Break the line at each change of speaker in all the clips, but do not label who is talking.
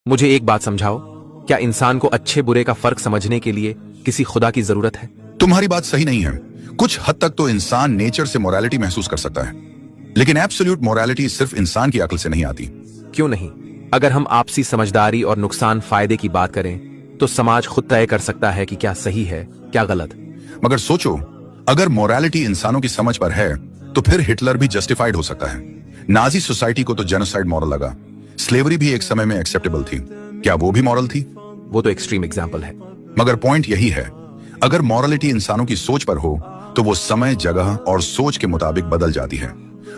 मुझे एक बात समझाओ, क्या इंसान को अच्छे बुरे का फर्क समझने के लिए किसी खुदा की जरूरत है?
तुम्हारी बात सही नहीं है। कुछ हद तक तो इंसान नेचर से मोरालिटी महसूस कर सकता है, लेकिन एब्सोल्यूट मोरालिटी सिर्फ इंसान की अक्ल से नहीं आती।
क्यों नहीं? अगर हम आपसी समझदारी और नुकसान फायदे की बात करें तो समाज खुद तय कर सकता है कि क्या सही है, क्या गलत।
मगर सोचो, अगर मोरालिटी इंसानों की समझ पर है तो फिर हिटलर भी जस्टिफाइड हो सकता है। नाजी सोसाइटी को तो जेनोसाइड मॉरल लगा। स्लेवरी भी एक समय में एक्सेप्टेबल थी, क्या वो भी मॉरल थी?
वो तो एक्सट्रीम एग्जाम्पल है।
मगर पॉइंट यही है, अगर मॉरलिटी इंसानों की सोच पर हो तो वो समय, जगह और सोच के मुताबिक बदल जाती है।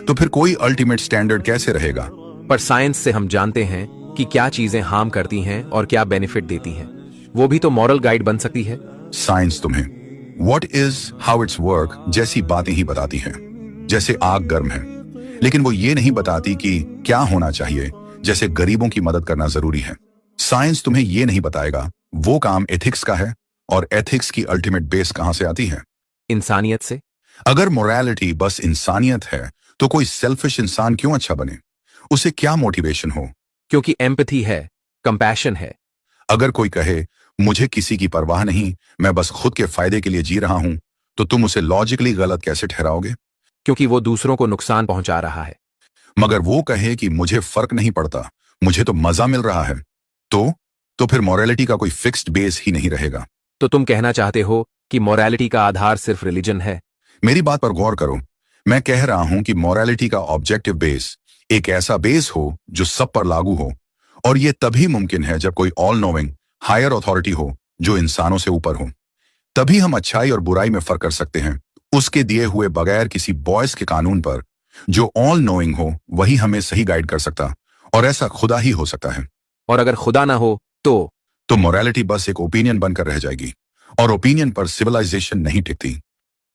तो फिर कोई अल्टीमेट स्टैंडर्ड कैसे रहेगा?
पर साइंस से हम जानते हैं कि क्या चीजें हार्म करती हैं और क्या बेनिफिट देती हैं। वो भी तो मॉरल गाइड बन सकती है।
साइंस तुम्हें what is, how it's work जैसी बातें ही बताती है। जैसे आग गर्म है, लेकिन वो ये नहीं बताती कि क्या होना चाहिए। जैसे गरीबों की मदद करना जरूरी है, साइंस तुम्हें ये नहीं बताएगा वो काम एथिक्स का है, और एथिक्स की अल्टीमेट बेस कहां से आती है?
इंसानियत से।
अगर मोरालिटी बस इंसानियत है तो कोई सेल्फिश इंसान क्यों अच्छा बने? उसे क्या मोटिवेशन हो?
क्योंकि एम्पैथी है, कंपैशन है।
अगर कोई कहे मुझे किसी की परवाह नहीं, मैं बस खुद के फायदे के लिए जी रहा हूं, तो तुम उसे लॉजिकली गलत कैसे ठहराओगे?
क्योंकि वो दूसरों को नुकसान पहुंचा रहा है।
मगर वो कहे कि मुझे फर्क नहीं पड़ता, मुझे तो मजा मिल रहा है, तो फिर मोरालिटी का कोई फिक्स्ड बेस ही नहीं रहेगा।
तो तुम कहना चाहते हो कि मोरालिटी का आधार सिर्फ रिलीजन है?
मेरी बात पर गौर करो। मैं कह रहा हूं कि मोरालिटी का ऑब्जेक्टिव बेस एक ऐसा बेस हो जो सब पर लागू हो, और यह तभी मुमकिन है जब कोई ऑल नोइंग हायर अथॉरिटी हो जो इंसानों से ऊपर हो। तभी हम अच्छाई और बुराई में फर्क कर सकते हैं, उसके दिए हुए बगैर किसी बॉयस के कानून पर। जो ऑल नोइंग हो वही हमें सही गाइड कर सकता, और ऐसा खुदा ही हो सकता है।
और अगर खुदा ना हो तो
मोरालिटी बस एक ओपिनियन बनकर रह जाएगी, और ओपिनियन पर सिविलाइजेशन नहीं टिकती।